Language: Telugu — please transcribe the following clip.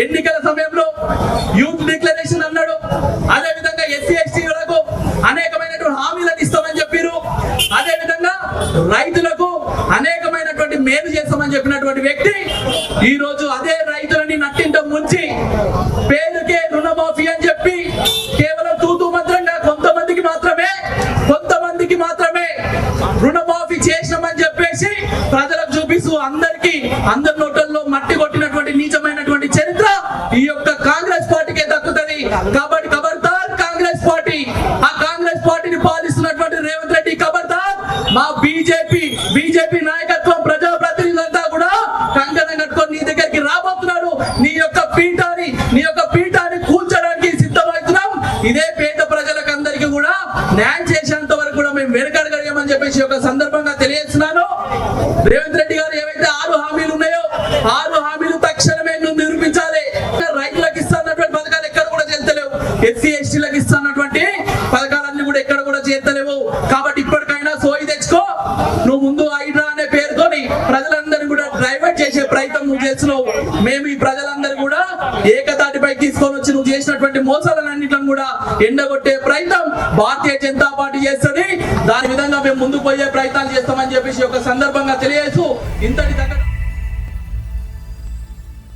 ఎన్నికల సమయంలో యూత్ డిక్లరేషన్ అన్నాడు. అదే విధంగా ఎస్సీ ఎస్టీలకు అనేకమైనటువంటి హామీలను ఇస్తామని చెప్పారు. అదే విధంగా రైతులకు అనేకమైనటువంటి మేలు చేస్తామని చెప్పినటువంటి వ్యక్తి ఈ రోజు అదే రైతులని నట్టింట ముంచి పేరుకే రుణమాఫీ అని చెప్పి కేవలం తూతూ మంత్రంగా కొంతమందికి మాత్రమే రుణమాఫీ చేసినామని చెప్పేసి ప్రజలకు చూపిస్తూ అందరి నోటల్లో మట్టి కొట్టినటువంటి నీచమైనటువంటి చరిత్ర ఈ యొక్క కాంగ్రెస్ పార్టీకే దక్కుతుంది. కాబట్టి ఖబర్దార్ కాంగ్రెస్ పార్టీ, ఆ కాంగ్రెస్ పార్టీని పాలిస్తున్నటువంటి రేవంత్ రెడ్డి ఖబర్దార్. మా బీజేపీ నాయకత్వం ప్రజాప్రతినిధులంతా కూడా కంకణం కట్టుకొని నీ దగ్గరికి రాబోతున్నారు. నీ యొక్క పీఠాన్ని కూల్చడానికి సిద్ధమవుతున్నాం. ఇదే పేద ప్రజలకు అందరికీ కూడా న్యాయం చేసేంత వరకు కూడా మేము వెనకడగమని చెప్పేసి ఒక సందర్భంగా తెలియజేస్తున్నాను. రేవంత్ రెడ్డి గారు ఏవైతే 6 హామీలు ఉన్నాయో 6 హామీలు తక్షణమే నిరూపించాలి. రైతులకు ఇస్తున్నటువంటి పథకాలు ఎక్కడ కూడా చేస్తలేవు. ఎస్సీ ఎస్టీలకు ఇస్తున్నటువంటి పథకాలన్నీ కూడా ఎక్కడ కూడా చేస్తలేవు. కాబట్టి ఇప్పటికైనా సోయి తెచ్చుకో. నువ్వు ముందు హైడ్రా అనే పేరుతోని ప్రజలందరినీ కూడా డైవర్ట్ చేసే ప్రయత్నం నువ్వు చేస్తున్నావు. మేము ఈ ప్రజలందరూ కూడా ఏకతాటిపై తీసుకొని వచ్చి నువ్వు చేసినటువంటి మోసాలన్నింటిని కూడా ఎండగొట్టే ప్రయత్నం భారతీయ జనతా పార్టీ చేస్తుంది. దాని విధంగా మేము ముందుకు పోయే ప్రయత్నాలు చేస్తామని చెప్పేసి ఒక సందర్భంగా తెలియజేస్తూ ఇంతటి దగ్గర